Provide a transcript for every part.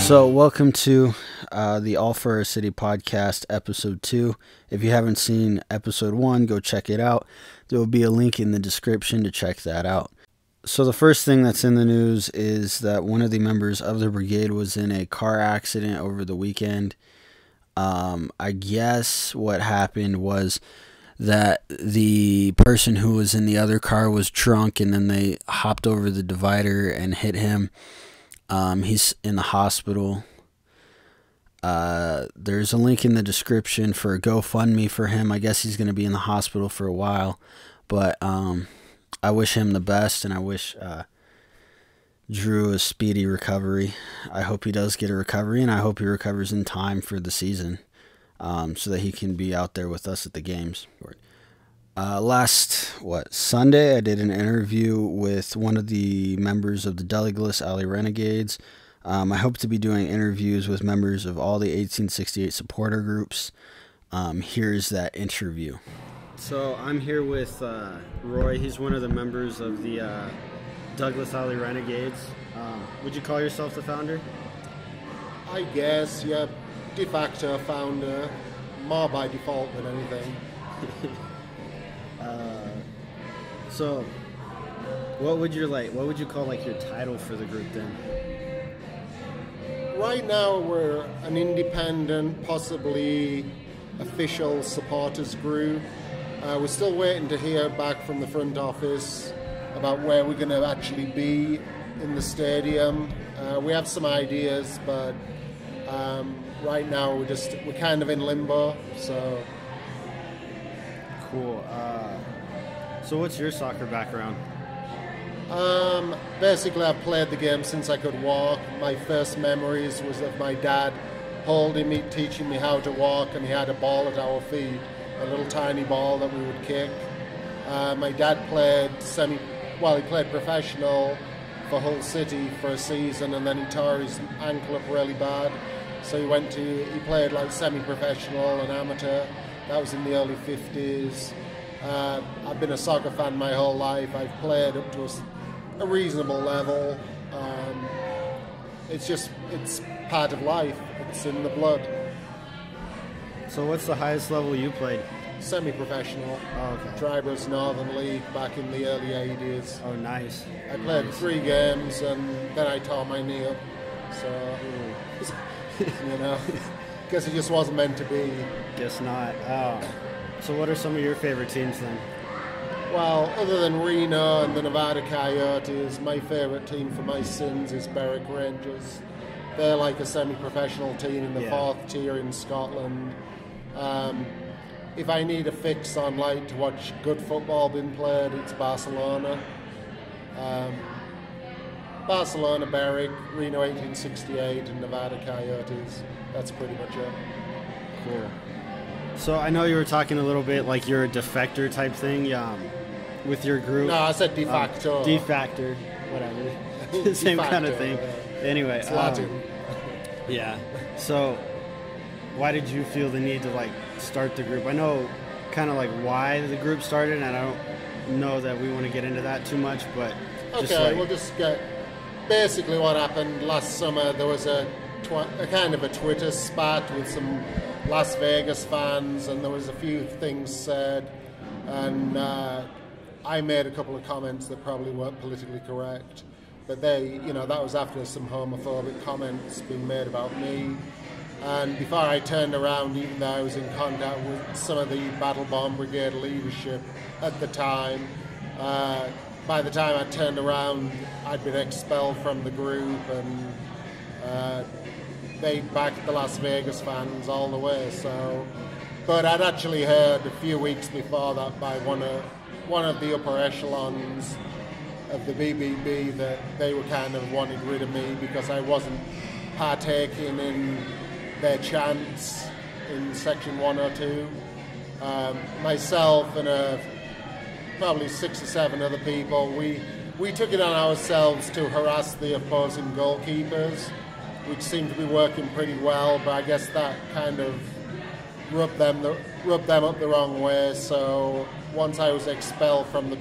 So welcome to the All for Our City podcast, episode 2. If you haven't seen episode 1, go check it out. There will be a link in the description to check that out. So the first thing that's in the news is that one of the members of the brigade was in a car accident over the weekend. I guess what happened was that the person who was in the other car was drunk, and then they hopped over the divider and hit him. He's in the hospital. There's a link in the description for a GoFundMe for him. I guess he's going to be in the hospital for a while, but I wish him the best, and I wish Drew a speedy recovery. I hope he does get a recovery, and I hope he recovers in time for the season, so that he can be out there with us at the games. Sunday, I did an interview with one of the members of the Douglas Alley Renegades. I hope to be doing interviews with members of all the 1868 supporter groups. Here's that interview. So I'm here with Roy. He's one of the members of the Douglas Alley Renegades. Would you call yourself the founder? I guess, yeah. De facto founder. More by default than anything. So, what would you call your title for the group then? Right now we're an independent, possibly official supporters group. We're still waiting to hear back from the front office about where we're going to actually be in the stadium. We have some ideas, but right now we're kind of in limbo. So cool. So what's your soccer background? Basically, I've played the game since I could walk. My first memories was of my dad holding me, teaching me how to walk, and he had a ball at our feet, a little tiny ball that we would kick. My dad played he played professional for Hull City for a season, and then he tore his ankle up really bad. So he played like semi-professional and amateur. That was in the early 50s. I've been a soccer fan my whole life. I've played up to a reasonable level. It's part of life. It's in the blood. So what's the highest level you played? Semi-professional. Oh, okay. Drivers Northern League back in the early 80s. Oh, nice. I played 3 games and then I tore my knee up. So, guess it just wasn't meant to be. Guess not. So what are some of your favorite teams then? Well, other than Reno and the Nevada Coyotes, my favorite team for my sins is Berwick Rangers. They're like a semi-professional team in the 4th tier in Scotland. If I need a fix on to watch good football being played, it's Barcelona. Barcelona, Berwick, Reno 1868, and Nevada Coyotes. That's pretty much it. Cool. So I know you were talking a little bit like you're a defector type thing with your group. No, I said de facto. De facto, whatever. Same kind of thing. Anyway. It's Latin. Yeah. So why did you feel the need to start the group? I know kind of why the group started, and I don't know that we want to get into that too much, but we'll just get basically what happened last summer. There was a kind of a Twitter spat with some Las Vegas fans, and there was a few things said, and I made a couple of comments that probably weren't politically correct, but that was after some homophobic comments being made about me. And before I turned around, even though I was in contact with some of the Battle Bomb Brigade leadership at the time, by the time I turned around, I'd been expelled from the group, and they backed the Las Vegas fans all the way. But I'd actually heard a few weeks before that by one of the upper echelons of the BBB that they were kind of wanting rid of me because I wasn't partaking in their chants in Section 102. Myself and probably 6 or 7 other people, we took it on ourselves to harass the opposing goalkeepers, which seemed to be working pretty well, but I guess that kind of rubbed them up the wrong way. So once I was expelled from the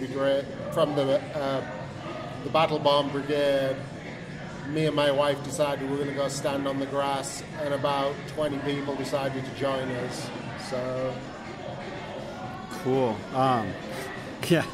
Battle Bomb Brigade, me and my wife decided we were going to go stand on the grass, and about 20 people decided to join us. So cool. Yeah.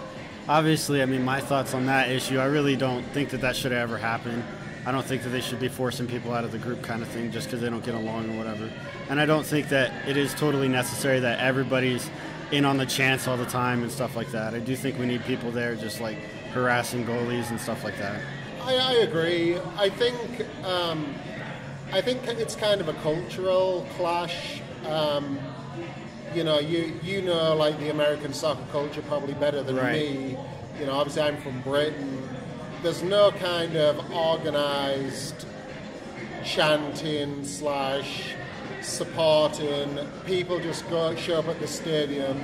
Obviously, I mean, my thoughts on that issue, I really don't think that should ever happen. I don't think that they should be forcing people out of the group kind of thing just because they don't get along or whatever. And I don't think that it is totally necessary that everybody's in on the chance all the time and stuff like that. I do think we need people there just like harassing goalies and stuff like that. I agree. I think it's kind of a cultural clash. You know, like the American soccer culture probably better than me. You know, obviously I'm from Britain. There's no kind of organized chanting / supporting. People just show up at the stadium,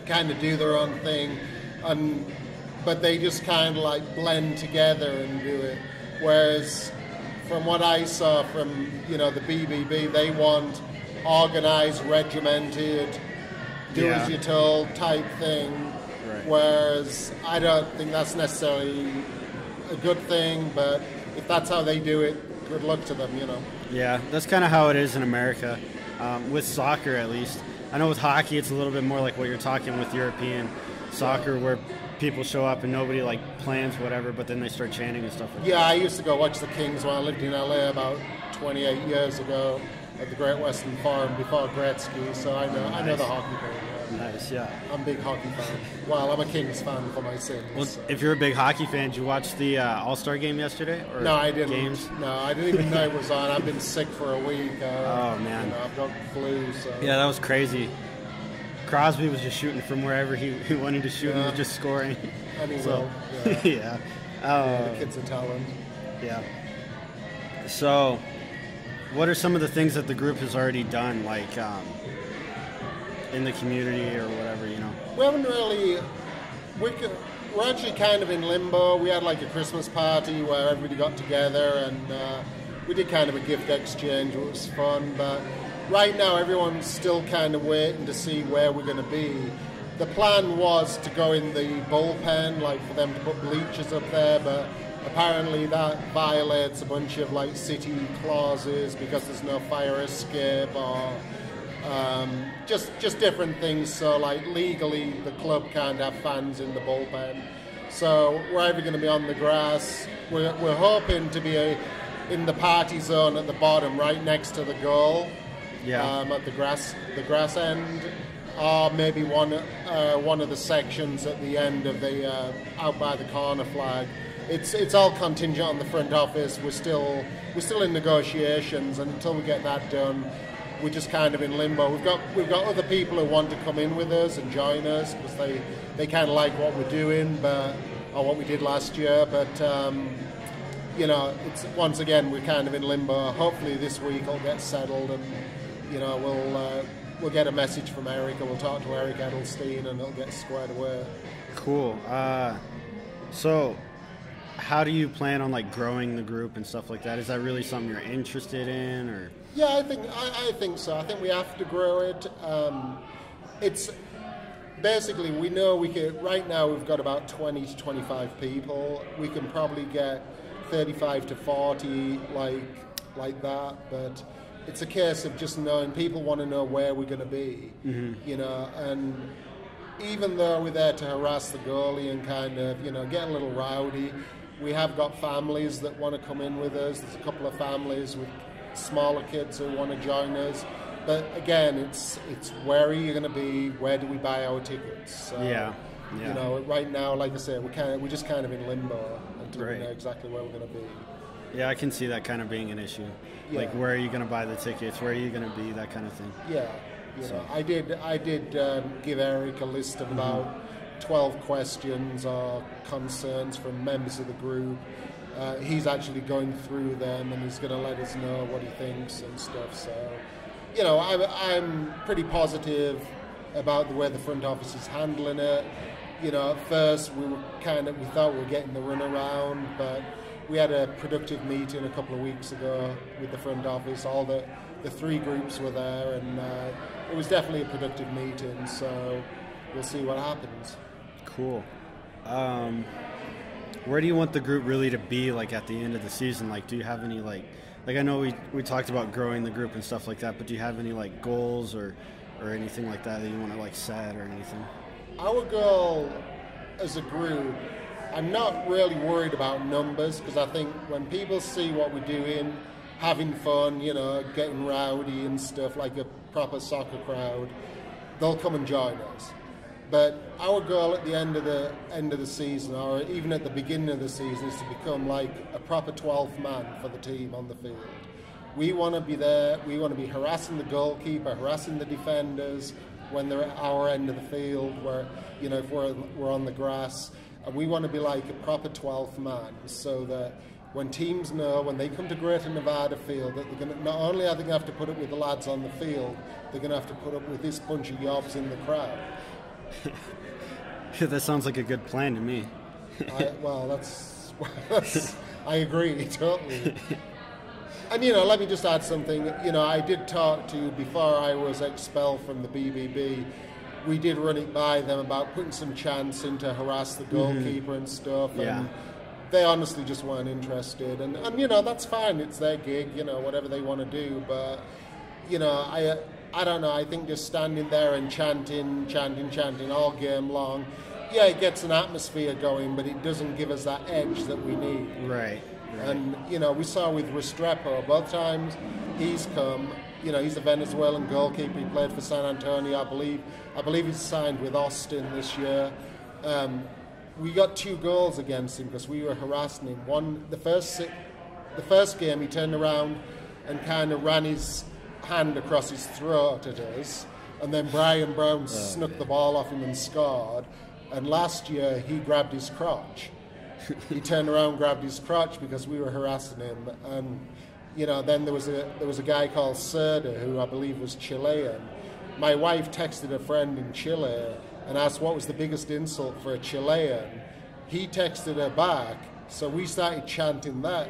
kind of do their own thing, but they just kind of like blend together and do it. Whereas from what I saw from, you know, the BBB, they want organized, regimented, do as you're told type thing. Right. Whereas I don't think that's necessarily a good thing, but if that's how they do it, good luck to them, you know. Yeah, that's kind of how it is in America, with soccer at least. I know with hockey it's a little bit more like what you're talking with European soccer, where people show up and nobody like plans whatever, but then they start chanting and stuff like that. Yeah, I used to go watch the Kings when I lived in LA about 28 years ago at the Great Western Forum before Gretzky, so I know the hockey game. Nice, yeah. I'm a big hockey fan. Well, I'm a Kings fan for my sins. Well, if you're a big hockey fan, did you watch the All-Star game yesterday? Or no, I didn't. Games? No, I didn't even know it was on. I've been sick for a week. Oh, man. You know, I've got flu, so... Yeah, that was crazy. Crosby was just shooting from wherever he wanted to shoot and was just scoring. And he will. Yeah. Yeah. The kid's a talent. Yeah. So, what are some of the things that the group has already done, like in the community or whatever, you know? We haven't really... We're actually kind of in limbo. We had like a Christmas party where everybody got together and we did kind of a gift exchange. It was fun, but right now everyone's still kind of waiting to see where we're going to be. The plan was to go in the bullpen, like for them to put bleachers up there, but apparently that violates a bunch of like city clauses because there's no fire escape or just different things. So like legally the club can't have fans in the bullpen. So we're either going to be on the grass. We're hoping to be in the party zone at the bottom, right next to the goal. Yeah. At the grass end, or maybe one of the sections at the end of the out by the corner flag. It's all contingent on the front office. We're still in negotiations, and until we get that done, we're just kind of in limbo. We've got other people who want to come in with us and join us because they kind of like what we're doing, or what we did last year. But you know, it's once again we're kind of in limbo. Hopefully this week it'll get settled, and you know we'll get a message from Eric, and we'll talk to Eric Edelstein, and it'll get squared away. Cool. So, how do you plan on like growing the group and stuff like that? Is that really something you're interested in, or? Yeah, I think so. I think we have to grow it. It's basically we know we could. Right now we've got about 20 to 25 people. We can probably get 35 to 40 like that, but it's a case of just knowing. People want to know where we're going to be, you know, and even though we're there to harass the goalie and kind of, you know, get a little rowdy, we have got families that want to come in with us. There's a couple of families with smaller kids who want to join us. But again, it's where are you going to be? Where do we buy our tickets? So, yeah. You know, right now, like I said, we're just kind of in limbo until Right. we know exactly where we're going to be. Yeah, I can see that kind of being an issue. Yeah. Like, where are you going to buy the tickets? Where are you going to be? That kind of thing. Yeah. You know, I did give Eric a list of about 12 questions or concerns from members of the group. He's actually going through them, and he's going to let us know what he thinks and stuff. So, you know, I'm pretty positive about the way the front office is handling it. You know, at first we thought we were getting the runaround, but we had a productive meeting a couple of weeks ago with the front office. All the three groups were there, and it was definitely a productive meeting. So we'll see what happens. Cool. where do you want the group really to be, like, at the end of the season? Like, do you have any, like I know we talked about growing the group and stuff like that, but do you have any, like, goals or anything like that you want to, like, set or anything? Our goal as a group, I'm not really worried about numbers, because I think when people see what we're doing, having fun, you know, getting rowdy and stuff like a proper soccer crowd, they'll come and join us. But our goal at the end of the season, or even at the beginning of the season, is to become like a proper 12th man for the team on the field. We want to be there. We want to be harassing the goalkeeper, harassing the defenders when they're at our end of the field, where, you know, if we're on the grass. And we want to be like a proper 12th man, so that when teams know, when they come to Greater Nevada Field, that they're not only are they going to have to put up with the lads on the field, they're going to have to put up with this bunch of yobs in the crowd. That sounds like a good plan to me. I agree totally. And, you know, let me just add something. You know, I did talk to, before I was expelled from the BBB, we did run it by them about putting some chants in to harass the goalkeeper and stuff. Yeah. And they honestly just weren't interested. And, you know, that's fine. It's their gig, you know, whatever they want to do. But, you know, I don't know. I think just standing there and chanting all game long, yeah, it gets an atmosphere going, but it doesn't give us that edge that we need. Right. And, you know, we saw with Restrepo, both times he's come, you know, he's a Venezuelan goalkeeper. He played for San Antonio, I believe he's signed with Austin this year. We got 2 goals against him because we were harassing him. The first game, he turned around and kind of ran his hand across his throat at us, and then Brian Brown snuck the ball off him and scored. And last year, he grabbed his crotch. He turned around, grabbed his crotch because we were harassing him. And, you know, then there was a guy called Serda, who I believe was Chilean. My wife texted a friend in Chile and asked what was the biggest insult for a Chilean. He texted her back, so we started chanting that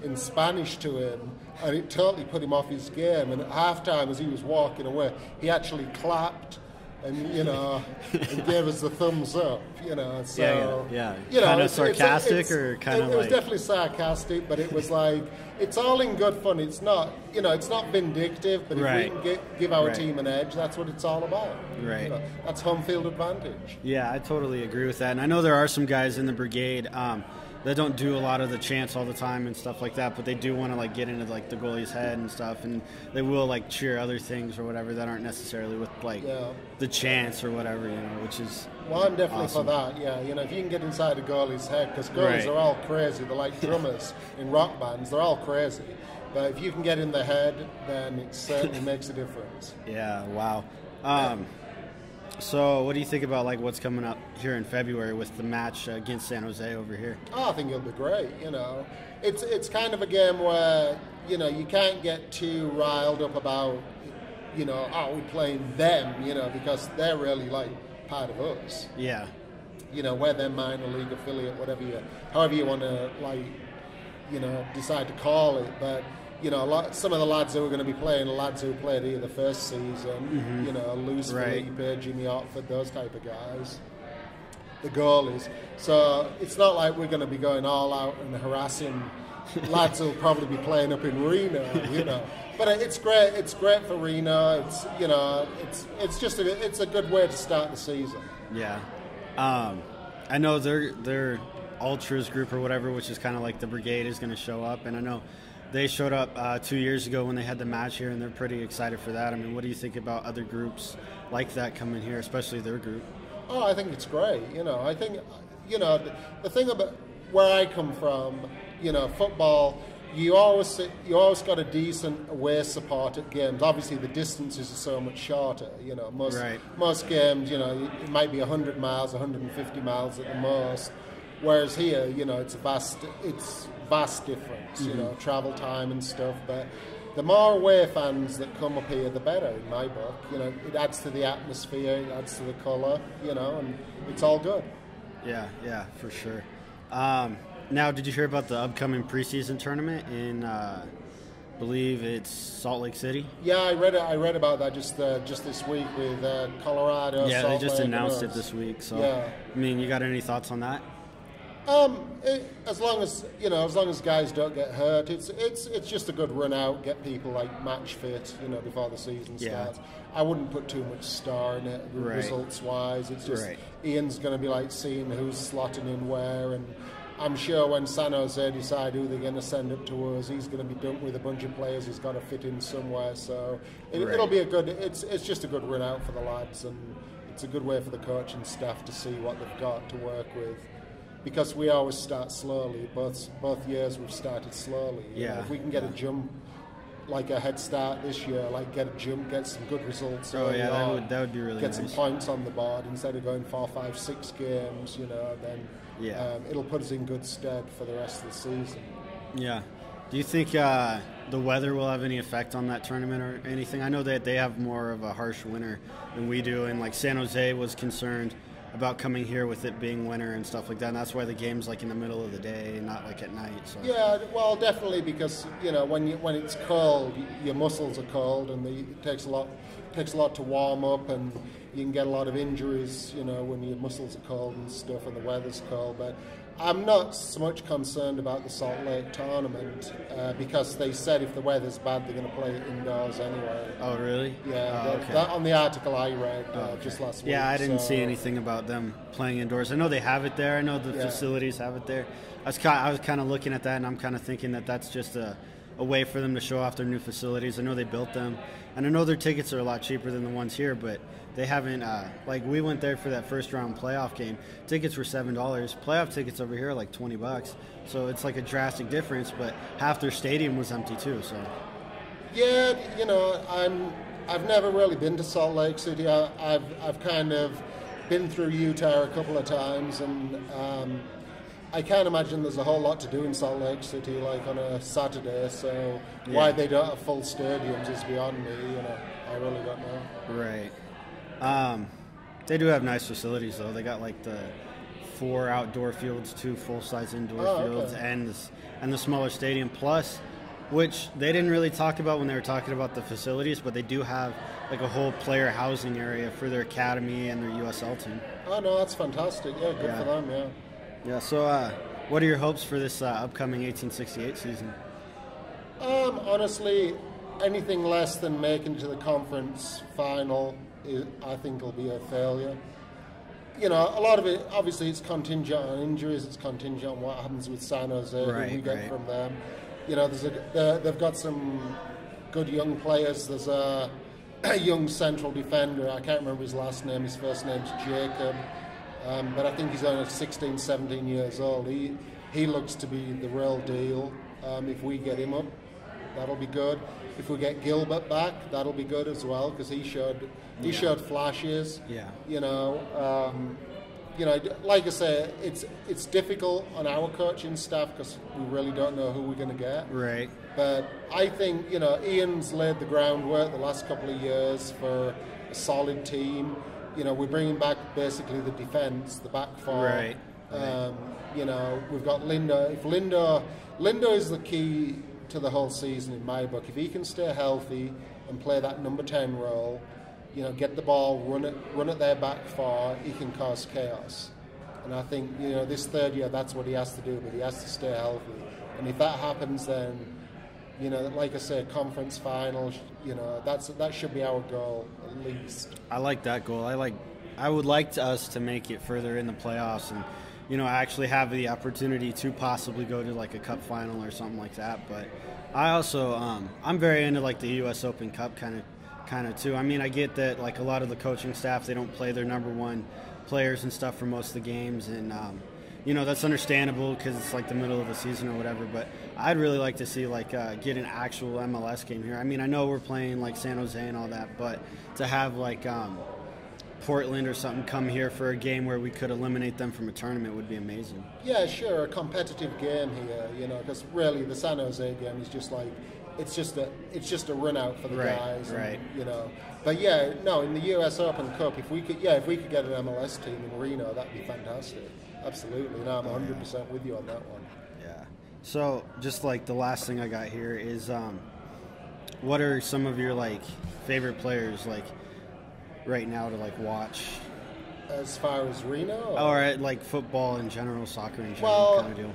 in Spanish to him, and it totally put him off his game. And at halftime, as he was walking away, he actually clapped and, you know, and gave us the thumbs up, you know. So, yeah. You know, kind of sarcastic or kind of like... It was definitely sarcastic, but it was like, it's all in good fun. It's not, you know, it's not vindictive, but if we can give our team an edge, that's what it's all about. Right. You know, that's home field advantage. Yeah, I totally agree with that. And I know there are some guys in the brigade that don't do a lot of the chants all the time and stuff like that, but they do want to, like, get into, like, the goalie's head and stuff, and they will, like, cheer other things or whatever that aren't necessarily with, like, the chants or whatever, you know, which is Well, I'm definitely awesome. for that, yeah. You know, if you can get inside a goalie's head, because goalies are all crazy. They're like drummers in rock bands. They're all crazy. But if you can get in the head, then it certainly makes a difference. Yeah, wow. So what do you think about, like, what's coming up here in February with the match against San Jose over here? Oh, I think it'll be great, you know. It's kind of a game where, you know, you can't get too riled up about, you know, we're playing them, you know, because they're really, like, part of us. Yeah. You know, we're their minor league affiliate, however you want to, like, you know, decide to call it. But, you know, some of the lads who are going to be playing are lads who played here the first season, you know, Luis Felipe, Jimmy Otford, those type of guys, the goalies. So it's not like we're going to be going all out and harassing lads who'll probably be playing up in Reno, you know. But it's great. It's great for Reno. It's, you know, it's just it's a good way to start the season. Yeah. I know their ultras group or whatever, which is kind of like the brigade, is going to show up, and I know they showed up 2 years ago when they had the match here, and they're pretty excited for that. I mean, what do you think about other groups like that coming here, especially their group? Oh, I think it's great. You know, I think, you know, the thing about where I come from, you know, football, you always got a decent away support at games. Obviously, the distances are so much shorter. You know, most games, you know, it might be 100 miles, 150 miles at the most. Whereas here, you know, it's vast difference. You know, travel time and stuff. But the more away fans that come up here, the better, in my book. You know, it adds to the atmosphere, it adds to the colour. You know, and it's all good. Yeah, for sure. Now, did you hear about the upcoming preseason tournament in, believe it's Salt Lake City? Yeah, I read about that just this week with Colorado. Yeah, Salt they just Lake announced it this week. So, yeah. I mean, you got any thoughts on that? As long as as long as guys don't get hurt, it's just a good run out. Get people like match fit, before the season starts. I wouldn't put too much star in it results wise. It's just Ian's going to be like seeing who's slotting in where, and I'm sure when San Jose decide who they're going to send up to us, he's going to be dumped with a bunch of players he's got to fit in somewhere. So it'll be a good. It's just a good run out for the lads, and it's a good way for the coaching staff to see what they've got to work with. Because we always start slowly. Both years we've started slowly. If we can get a jump, like a head start this year, like get a jump, get some good results. That would be really get nice. Some points on the board instead of going 4, 5, 6 games. Then it'll put us in good stead for the rest of the season. Yeah. Do you think the weather will have any effect on that tournament or anything? I know that they have more of a harsh winter than we do, and like San Jose was concerned about coming here with it being winter and stuff like that, and that's why the game's like in the middle of the day, not like at night. So. Yeah, well, definitely, because when it's cold, your muscles are cold, and it takes a lot to warm up, and you can get a lot of injuries, when your muscles are cold and stuff, and the weather's cold. But I'm not so much concerned about the Salt Lake tournament because they said if the weather's bad, they're going to play it indoors anyway. Oh, really? Yeah, that on the article I read just last week. Yeah, I didn't see anything about them playing indoors. I know they have it there. I know the facilities have it there. I was kind of looking at that, and I'm kind of thinking that that's just a way for them to show off their new facilities. I know they built them, and I know their tickets are a lot cheaper than the ones here, but they haven't, we went there for that first round playoff game. Tickets were $7. Playoff tickets over here are like $20. So it's like a drastic difference, but half their stadium was empty too. So. Yeah, I've never really been to Salt Lake City. I've kind of been through Utah a couple of times, and I can't imagine there's a whole lot to do in Salt Lake City, like on a Saturday. So why they don't have full stadiums is beyond me. I really don't know. Right. They do have nice facilities though. They got like the 4 outdoor fields, 2 full-size indoor fields, and the smaller stadium. Plus, which they didn't really talk about when they were talking about the facilities, but they do have like a whole player housing area for their academy and their USL team. Oh no, that's fantastic. Yeah, good for them. Yeah. Yeah. So, what are your hopes for this upcoming 1868 season? Honestly, anything less than making it to the conference final, I think will be a failure. A lot of it, obviously, it's contingent on injuries. It's contingent on what happens with San Jose, who we get from them. They've got some good young players. There's a young central defender. I can't remember his last name. His first name's Jacob. But I think he's only 16, 17 years old. He looks to be the real deal. If we get him up, that'll be good. If we get Gilbert back, that'll be good as well, because he showed flashes. Yeah. Like I say, it's difficult on our coaching staff because we really don't know who we're going to get. Right. But I think Ian's laid the groundwork the last couple of years for a solid team. We're bringing back basically the defense, the back four. Right. We've got Lindo. If Lindo is the key to the whole season in my book. If he can stay healthy and play that number 10 role, get the ball, run it their back four, he can cause chaos. And I think this third year that's what he has to do, but he has to stay healthy. And if that happens, then like I said, conference finals, that should be our goal at least. I like that goal. I would like us to make it further in the playoffs and actually have the opportunity to possibly go to like a cup final or something like that. But I also I'm very into like the U.S. Open Cup kind of too. I mean, I get that like a lot of the coaching staff, they don't play their number 1 players and stuff for most of the games, and that's understandable because it's like the middle of the season or whatever. But I'd really like to see like get an actual MLS game here. I mean, I know we're playing like San Jose and all that, but to have like Portland or something come here for a game where we could eliminate them from a tournament would be amazing. Yeah, sure, a competitive game here, because really the San Jose game is just like it's just a run out for the guys, right? But in the U.S. Open Cup, if we could get an MLS team in Reno, that'd be fantastic. Absolutely, I'm 100% with you on that one. Yeah. So just like the last thing I got here is, what are some of your like favorite players like right now to like watch As far as Reno? Or like football in general, soccer in general kind of deal?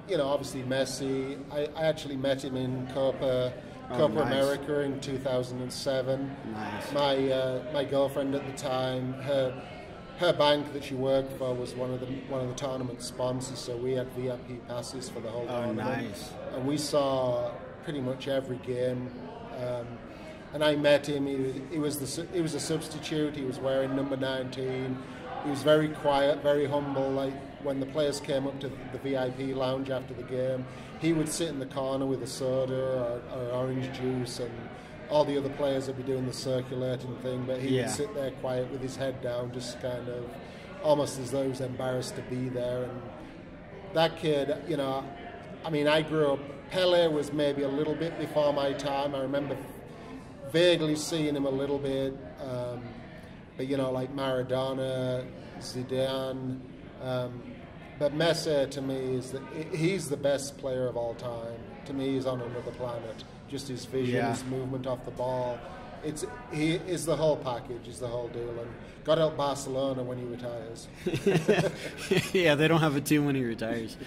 You know, obviously Messi. I actually met him in Copa nice. America in 2007. Nice. My girlfriend at the time, her bank that she worked for was one of the tournament sponsors, so we had VIP passes for the whole tournament. Nice. And we saw pretty much every game. And I met him. He was a substitute. He was wearing number 19. He was very quiet, very humble. Like when the players came up to the VIP lounge after the game, he would sit in the corner with a soda or orange juice, and all the other players would be doing the circulating thing. But he would sit there quiet with his head down, just kind of almost as though he was embarrassed to be there. And that kid, you know, I mean, I grew up. Pele was maybe a little bit before my time. I remember vaguely seeing him a little bit, but you know, like Maradona, Zidane, but Messi to me he's the best player of all time. To me, he's on another planet. Just his vision, his movement off the ball. He is the whole package, is the whole deal, and God help Barcelona when he retires. Yeah, they don't have a team when he retires.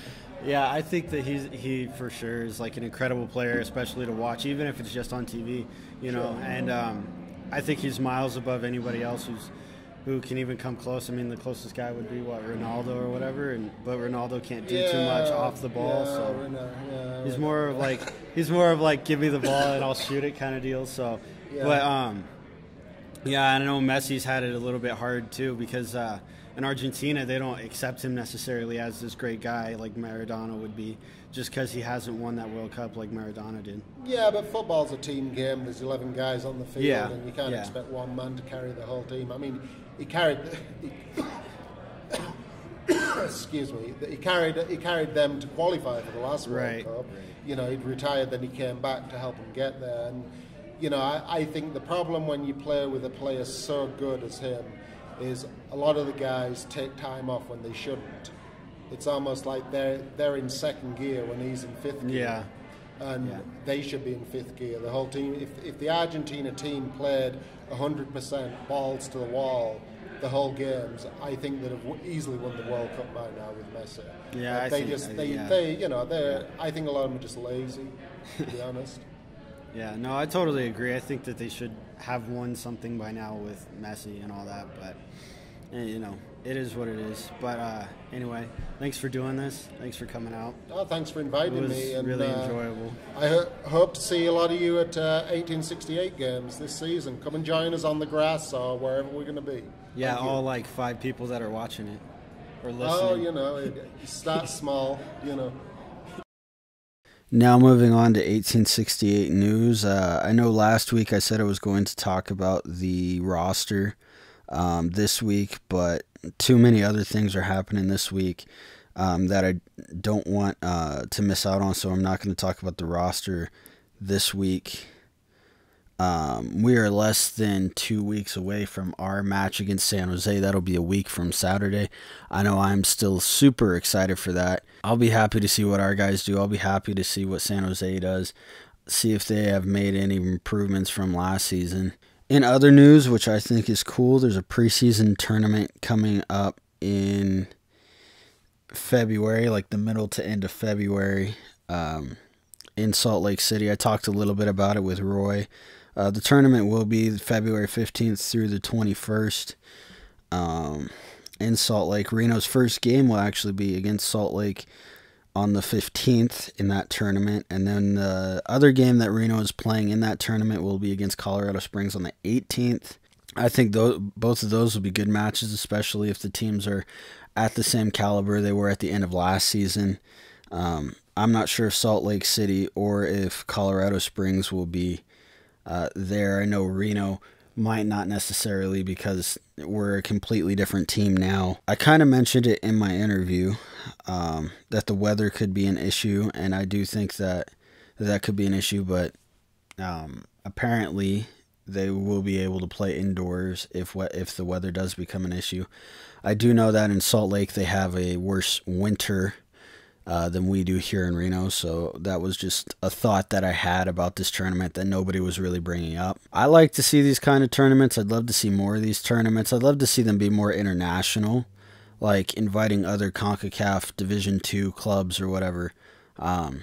Yeah, I think that he for sure is like an incredible player, especially to watch, even if it's just on TV, you know. And I think he's miles above anybody else who can even come close. I mean, the closest guy would be Ronaldo or whatever, but Ronaldo can't do too much off the ball. So he's more of like give me the ball and I'll shoot it kind of deal. So, but I know Messi's had it a little bit hard too because. In Argentina, they don't accept him necessarily as this great guy like Maradona would be, just because he hasn't won that World Cup like Maradona did. Yeah, but football's a team game. There's 11 guys on the field, and you can't expect one man to carry the whole team. I mean, he carried. Excuse me. He carried them to qualify for the last World Cup. Right. You know, he'd retired, then he came back to help them get there. And you know, I think the problem when you play with a player so good as him is a lot of the guys take time off when they shouldn't. It's almost like they're in second gear when he's in fifth gear. And they should be in fifth gear. The whole team, if the Argentina team played 100% balls to the wall the whole games, I think they'd have easily won the World Cup by now with Messi. Yeah, I think a lot of them are just lazy, to be honest. Yeah, no, I totally agree. I think that they should have won something by now with Messi and all that, but, you know, it is what it is. But anyway, thanks for doing this. Thanks for coming out. Oh, thanks for inviting me. It was really enjoyable. I hope to see a lot of you at 1868 games this season. Come and join us on the grass or wherever we're going to be. Yeah, all like 5 people that are watching it or listening. Oh, you know, start small, you know. Now moving on to 1868 news. I know last week I said I was going to talk about the roster this week, but too many other things are happening this week that I don't want to miss out on, so I'm not going to talk about the roster this week. We are less than 2 weeks away from our match against San Jose. That'll be a week from Saturday. I know I'm still super excited for that. I'll be happy to see what our guys do. I'll be happy to see what San Jose does, see if they have made any improvements from last season. In other news, which I think is cool, there's a preseason tournament coming up in February, like the middle to end of February, in Salt Lake City. I talked a little bit about it with Roy. The tournament will be February 15th through the 21st in Salt Lake. Reno's first game will actually be against Salt Lake on the 15th in that tournament. And then the other game that Reno is playing in that tournament will be against Colorado Springs on the 18th. I think both of those will be good matches, especially if the teams are at the same caliber they were at the end of last season. I'm not sure if Salt Lake City or if Colorado Springs will be there. I know Reno might not necessarily because we're a completely different team now. I kind of mentioned it in my interview that the weather could be an issue, and I do think that could be an issue, but apparently they will be able to play indoors if the weather does become an issue. I do know that in Salt Lake they have a worse winter than we do here in Reno. So that was just a thought that I had about this tournament that nobody was really bringing up. I like to see these kind of tournaments. I'd love to see more of these tournaments. I'd love to see them be more international, like inviting other CONCACAF Division II clubs or whatever, and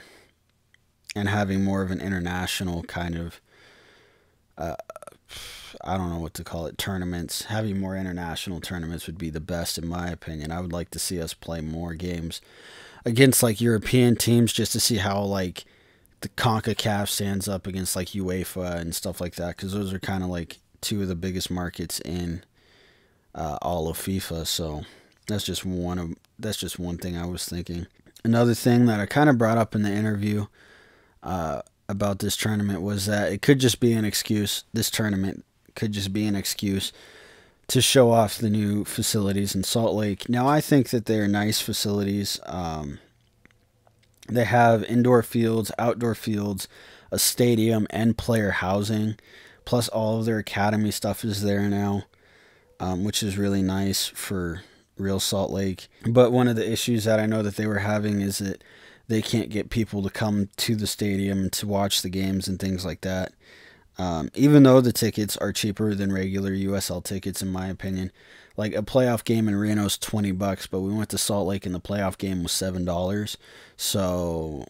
having more of an international kind of, I don't know what to call it, tournaments. Having more international tournaments would be the best in my opinion. I would like to see us play more games against like European teams just to see how like the CONCACAF stands up against like UEFA and stuff like that, because those are kind of like two of the biggest markets in all of FIFA. So that's just one thing I was thinking. Another thing that I kind of brought up in the interview about this tournament was that it could just be an excuse. This tournament could just be an excuse to show off the new facilities in Salt Lake. Now, I think that they are nice facilities. They have indoor fields, outdoor fields, a stadium, and player housing. Plus, all of their academy stuff is there now, which is really nice for real Salt Lake. But one of the issues that I know that they were having is that they can't get people to come to the stadium to watch the games and things like that. Even though the tickets are cheaper than regular USL tickets, in my opinion. Like a playoff game in Reno is $20, but we went to Salt Lake and the playoff game was $7. So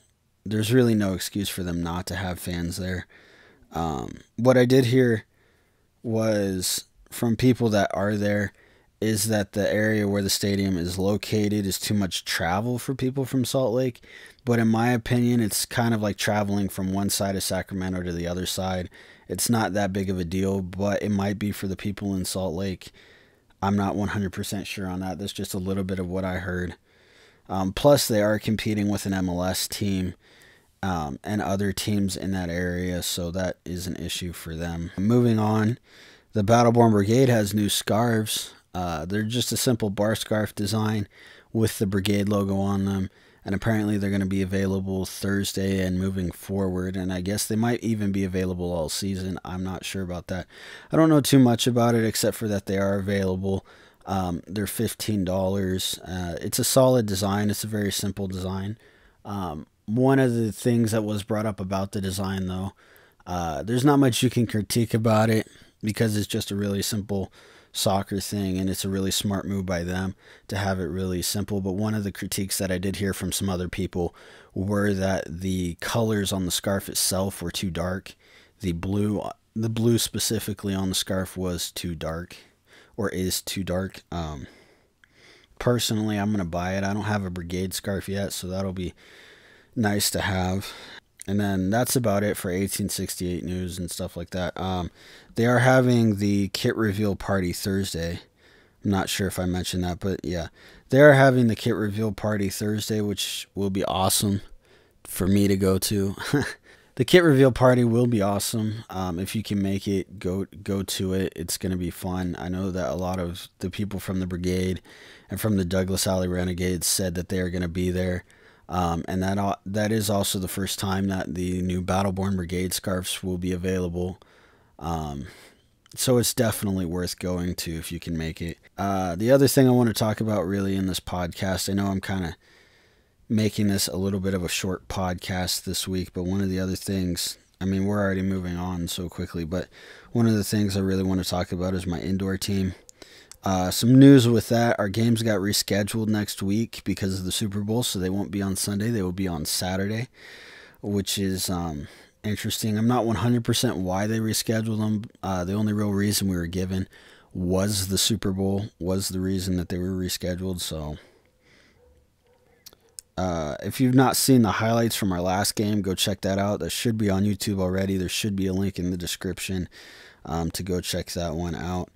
there's really no excuse for them not to have fans there. What I did hear was from people that are there is that the area where the stadium is located is too much travel for people from Salt Lake. But in my opinion, it's kind of like traveling from one side of Sacramento to the other side. It's not that big of a deal, but it might be for the people in Salt Lake. I'm not 100% sure on that. That's just a little bit of what I heard. Plus, they are competing with an MLS team and other teams in that area, so that is an issue for them. Moving on, the Battleborn Brigade has new scarves. They're just a simple bar scarf design with the Brigade logo on them. And apparently they're going to be available Thursday and moving forward. And I guess they might even be available all season. I'm not sure about that. I don't know too much about it except for that they are available. They're $15. It's a solid design. It's a very simple design. One of the things that was brought up about the design, though, there's not much you can critique about it because it's just a really simple soccer thing, and it's a really smart move by them to have it really simple. But one of the critiques that I did hear from some other people were that the colors on the scarf itself were too dark. The blue specifically on the scarf was too dark, or is too dark. Personally, I'm gonna buy it. I don't have a Brigade scarf yet, so that'll be nice to have. And then that's about it for 1868 news and stuff like that. They are having the kit reveal party Thursday. I'm not sure if I mentioned that, but yeah. They are having the kit reveal party Thursday, which will be awesome for me to go to. The kit reveal party will be awesome. If you can make it, go to it. It's going to be fun. I know that a lot of the people from the Brigade and from the Douglas Alley Renegades said that they are going to be there. And that is also the first time that the new Battleborn Brigade scarves will be available. So it's definitely worth going to if you can make it. The other thing I want to talk about really in this podcast, I know I'm kind of making this a little bit of a short podcast this week, but one of the other things, I mean, we're already moving on so quickly, but one of the things I really want to talk about is my indoor team. Some news with that. Our games got rescheduled next week because of the Super Bowl, so they won't be on Sunday. They will be on Saturday, which is interesting. I'm not 100% why they rescheduled them. The only real reason we were given was the Super Bowl was the reason that they were rescheduled. So if you've not seen the highlights from our last game, go check that out. That should be on YouTube already. There should be a link in the description to go check that one out.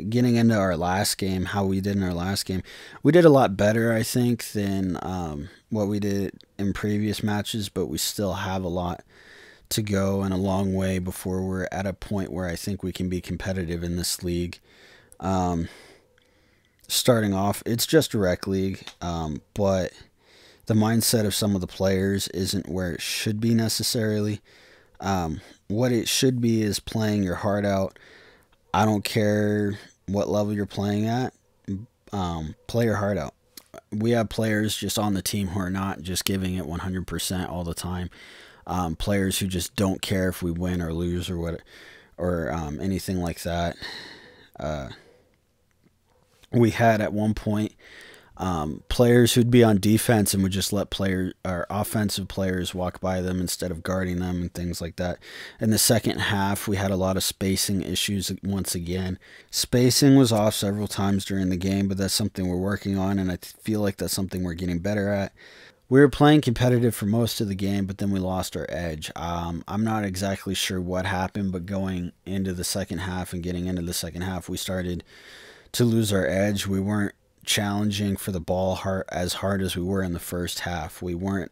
Getting into our last game, how we did in our last game, we did a lot better, I think, than what we did in previous matches, but we still have a lot to go and a long way before we're at a point where I think we can be competitive in this league. Starting off, it's just a rec league, but the mindset of some of the players isn't where it should be necessarily. What it should be is playing your heart out. I don't care what level you're playing at. Play your heart out. we have players just on the team who are not just giving it 100% all the time. Players who just don't care if we win or lose or anything like that. We had at one point players who'd be on defense and would just let offensive players walk by them instead of guarding them and things like that. In the second half, we had a lot of spacing issues once again. Spacing was off several times during the game, but that's something we're working on, and I feel like that's something we're getting better at. We were playing competitive for most of the game, but then we lost our edge. I'm not exactly sure what happened, but going into the second half and getting into the second half, we started to lose our edge. We weren't challenging for the ball as hard as we were in the first half. We weren't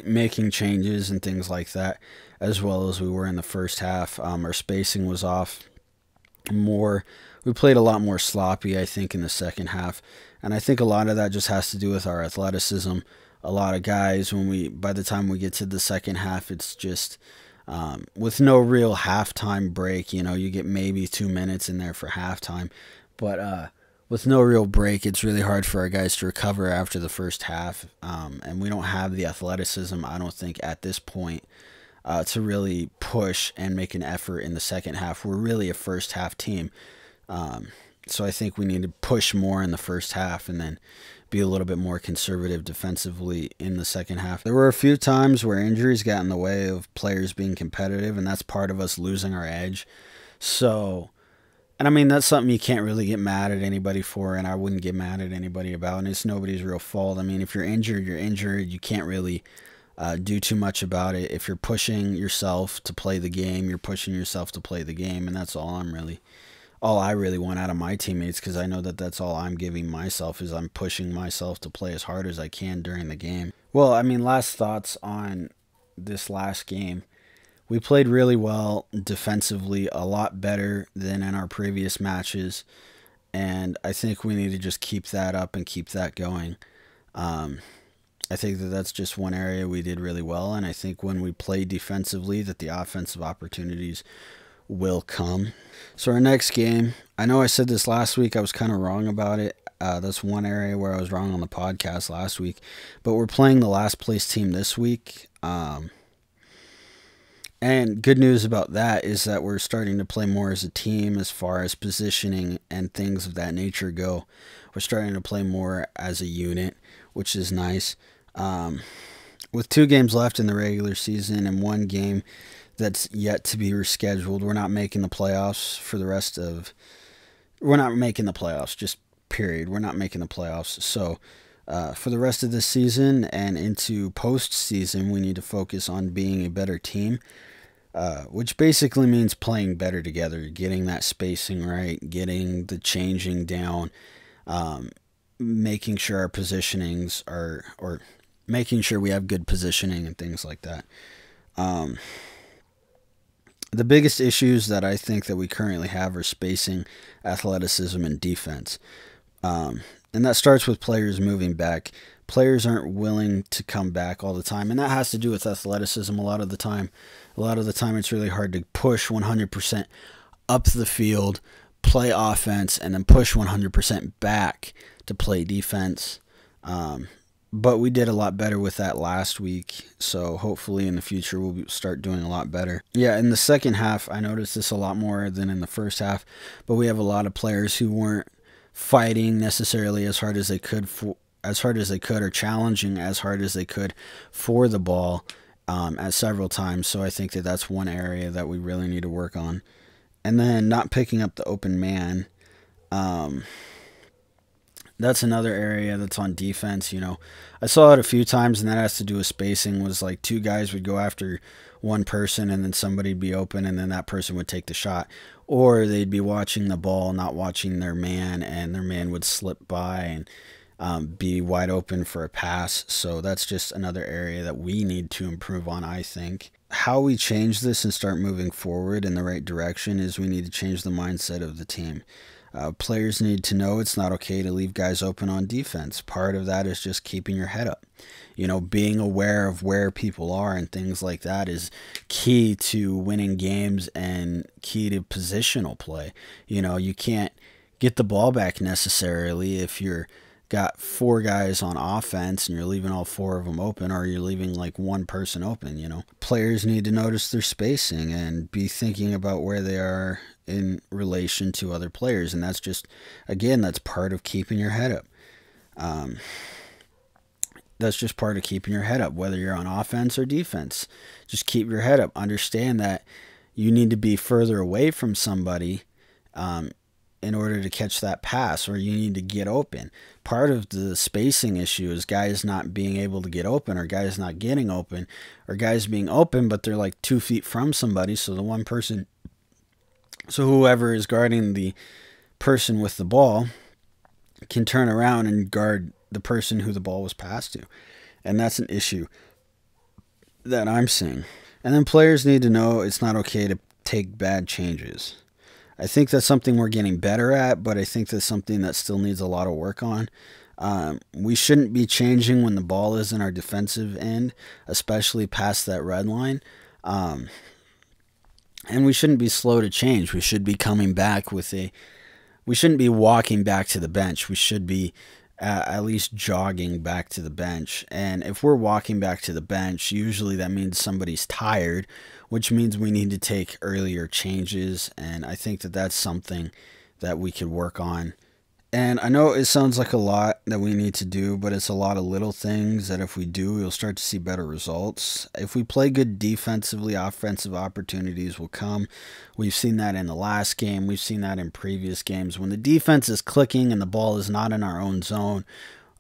making changes and things like that as well as we were in the first half. Our spacing was off more. We played a lot more sloppy, I think, in the second half, and I think a lot of that just has to do with our athleticism. A lot of guys, by the time we get to the second half, it's just with no real halftime break. You get maybe 2 minutes in there for halftime, but with no real break, it's really hard for our guys to recover after the first half, and we don't have the athleticism, I don't think, at this point to really push and make an effort in the second half. We're really a first half team, so I think we need to push more in the first half and then be a little bit more conservative defensively in the second half. There were a few times where injuries got in the way of players being competitive, and that's part of us losing our edge. And I mean, that's something you can't really get mad at anybody for, and I wouldn't get mad at anybody about, and it's nobody's real fault. I mean, if you're injured, you're injured. You can't really do too much about it. If you're pushing yourself to play the game, you're pushing yourself to play the game, and that's all I really want out of my teammates, because I know that that's all I'm giving myself, is I'm pushing myself to play as hard as I can during the game. Well, I mean, last thoughts on this last game. We played really well defensively, a lot better than in our previous matches, and I think we need to just keep that up and keep that going. I think that that's just one area we did really well, and I think when we play defensively that the offensive opportunities will come. So our next game, I know I said this last week, I was kind of wrong about it. That's one area where I was wrong on the podcast last week, but we're playing the last place team this week. And good news about that is that we're starting to play more as a team as far as positioning and things of that nature go. We're starting to play more as a unit, which is nice. With 2 games left in the regular season and 1 game that's yet to be rescheduled, we're not making the playoffs we're not making the playoffs, just period. We're not making the playoffs. So for the rest of this season and into postseason, we need to focus on being a better team, which basically means playing better together, getting that spacing right, getting the changing down, making sure our positionings or making sure we have good positioning and things like that. The biggest issues that I think that we currently have are spacing, athleticism, and defense. And that starts with players moving back. Players aren't willing to come back all the time, and that has to do with athleticism a lot of the time. A lot of the time it's really hard to push 100% up the field, play offense, and then push 100% back to play defense. But we did a lot better with that last week, so hopefully in the future we'll start doing a lot better. Yeah, in the second half, I noticed this a lot more than in the first half, but we have a lot of players who weren't fighting necessarily as hard as they could or challenging as hard as they could for the ball at several times. So I think that that's one area that we really need to work on. And then not picking up the open man. That's another area that's on defense. I saw it a few times, and that has to do with spacing. Was like 2 guys would go after one person, and then somebody'd be open, and then that person would take the shot. Or they'd be watching the ball, not watching their man, and their man would slip by and be wide open for a pass. So that's just another area that we need to improve on, I think. How we change this and start moving forward in the right direction is we need to change the mindset of the team. Players need to know it's not okay to leave guys open on defense. Part of that is just keeping your head up. Being aware of where people are and things like that is key to winning games and key to positional play. You can't get the ball back necessarily if you're got 4 guys on offense and you're leaving all 4 of them open, or you're leaving like 1 person open, you know. Players need to notice their spacing and be thinking about where they are in relation to other players. And that's just, again, that's part of keeping your head up. That's just part of keeping your head up, whether you're on offense or defense. Just keep your head up. Understand that you need to be further away from somebody in order to catch that pass, or you need to get open. Part of the spacing issue is guys not being able to get open, or guys not getting open, or guys being open but they're like 2 feet from somebody, so whoever is guarding the person with the ball can turn around and guard the person who the ball was passed to. And that's an issue that I'm seeing. And then players need to know it's not okay to take bad changes. I think that's something we're getting better at, but I think that's something that still needs a lot of work on. We shouldn't be changing when the ball is in our defensive end, especially past that red line. And we shouldn't be slow to change. We should be coming back with we shouldn't be walking back to the bench. We should be at least jogging back to the bench. And if we're walking back to the bench, usually that means somebody's tired, which means we need to take earlier changes. And I think that that's something that we could work on. And I know it sounds like a lot that we need to do, but it's a lot of little things that if we do, we'll start to see better results. If we play good defensively, offensive opportunities will come. We've seen that in the last game. We've seen that in previous games. When the defense is clicking and the ball is not in our own zone,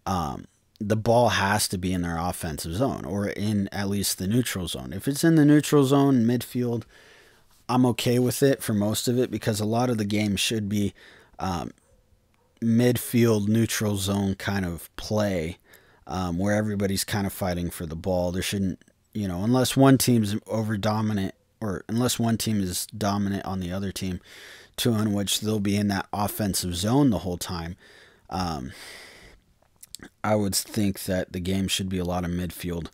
the ball has to be in their offensive zone, or in at least the neutral zone. If it's in the neutral zone, midfield, I'm okay with it for most of it, because a lot of the game should be midfield, neutral zone kind of play, where everybody's kind of fighting for the ball. There shouldn't, unless one team's over dominant, or unless one team is dominant on the other team, in which they'll be in that offensive zone the whole time. I would think that the game should be a lot of midfield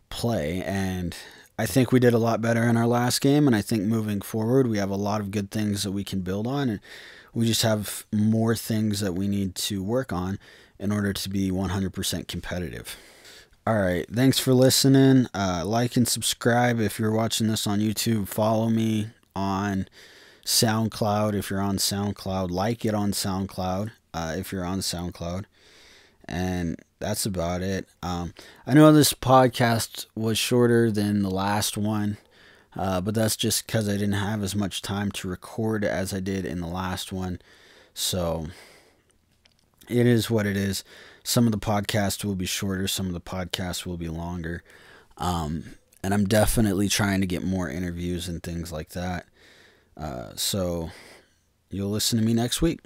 play, and I think we did a lot better in our last game, and I think moving forward we have a lot of good things that we can build on, and we just have more things that we need to work on in order to be 100% competitive. All right, thanks for listening. Like and subscribe if you're watching this on YouTube. Follow me on SoundCloud if you're on SoundCloud. Like it on SoundCloud if you're on SoundCloud. And that's about it. I know this podcast was shorter than the last one, but that's just because I didn't have as much time to record as I did in the last one. So it is what it is. Some of the podcasts will be shorter. Some of the podcasts will be longer. And I'm definitely trying to get more interviews and things like that. So you'll listen to me next week.